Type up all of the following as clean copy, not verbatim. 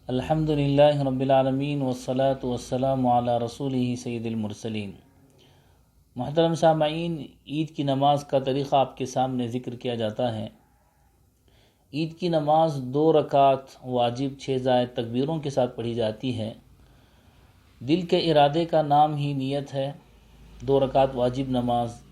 الحمدللہ رب العالمین والصلاة والسلام علی رسولہ سید المرسلین۔ محترم سامعین، عید کی نماز کا طریقہ آپ کے سامنے ذکر کیا جاتا ہے۔ عید کی نماز 2 رکعت واجب 6 زائد تکبیروں کے ساتھ پڑھی جاتی ہے۔ دل کے ارادے کا نام ہی نیت ہے۔ 2 رکعت واجب نماز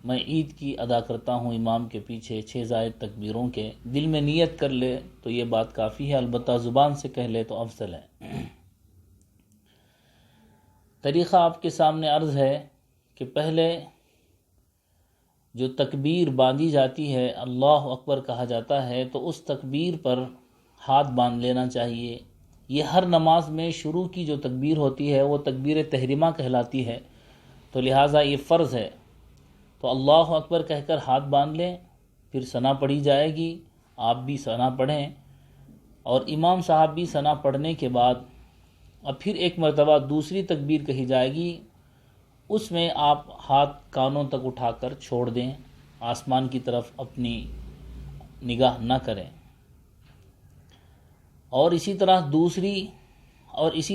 میں عید کی ادا کرتا ہوں امام کے پیچھے 6 زائد تکبیروں کے۔ دل میں نیت کر لے تو یہ بات کافی ہے، البتہ زبان سے کہہ لے تو افضل ہے۔ طریقہ آپ کے سامنے عرض ہے کہ پہلے جو تکبیر باندھی جاتی ہے، اللہ اکبر کہا جاتا ہے، تو اس تکبیر پر ہاتھ باندھ لینا چاہیے۔ یہ ہر نماز میں شروع کی جو تکبیر ہوتی ہے وہ تکبیر تحریمہ کہلاتی ہے، تو لہٰذا یہ فرض ہے۔ تو اللہ اکبر کہہ کر ہاتھ باندھ لیں، پھر ثنا پڑھی جائے گی، آپ بھی ثنا پڑھیں، اور امام صاحب بھی ثنا پڑھنے کے بعد اب پھر ایک مرتبہ دوسری تکبیر کہی جائے گی۔ اس میں آپ ہاتھ کانوں تک اٹھا کر چھوڑ دیں، آسمان کی طرف اپنی نگاہ نہ کریں، اور اسی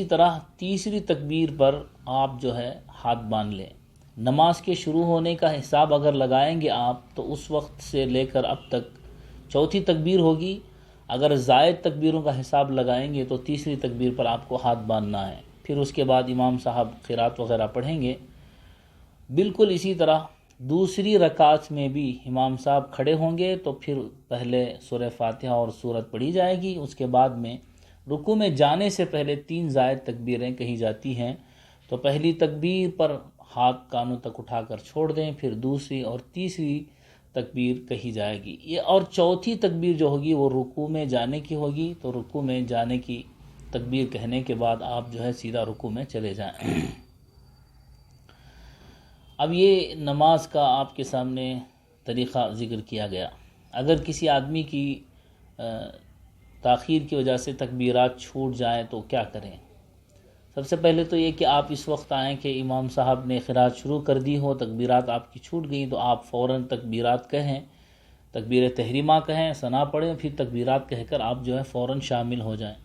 طرح تیسری تکبیر پر آپ جو ہے ہاتھ باندھ لیں۔ نماز کے شروع ہونے کا حساب اگر لگائیں گے آپ تو اس وقت سے لے کر اب تک چوتھی تکبیر ہوگی۔ اگر زائد تکبیروں کا حساب لگائیں گے تو تیسری تکبیر پر آپ کو ہاتھ باندھنا ہے، پھر اس کے بعد امام صاحب قرات وغیرہ پڑھیں گے۔ بالکل اسی طرح دوسری رکعت میں بھی امام صاحب کھڑے ہوں گے تو پھر پہلے سورہ فاتحہ اور سورت پڑھی جائے گی، اس کے بعد میں رکوع میں جانے سے پہلے 3 زائد تکبیریں کہی جاتی ہیں۔ تو پہلی تکبیر پر ہاتھ کانوں تک اٹھا کر چھوڑ دیں، پھر دوسری اور تیسری تکبیر کہی جائے گی، اور چوتھی تکبیر جو ہوگی وہ رکوع میں جانے کی ہوگی۔ تو رکوع میں جانے کی تکبیر کہنے کے بعد آپ جو ہے سیدھا رکوع میں چلے جائیں۔ اب یہ نماز کا آپ کے سامنے طریقہ ذکر کیا گیا۔ اگر کسی آدمی کی تاخیر کی وجہ سے تکبیرات چھوٹ جائیں تو کیا کریں؟ سب سے پہلے تو یہ کہ آپ اس وقت آئیں کہ امام صاحب نے قرات شروع کر دی ہو، تکبیرات آپ کی چھوٹ گئیں، تو آپ فوراً تکبیرات کہیں، تکبیر تحریمہ کہیں، ثنا پڑھیں، پھر تکبیرات کہہ کر آپ جو ہے فوراً شامل ہو جائیں۔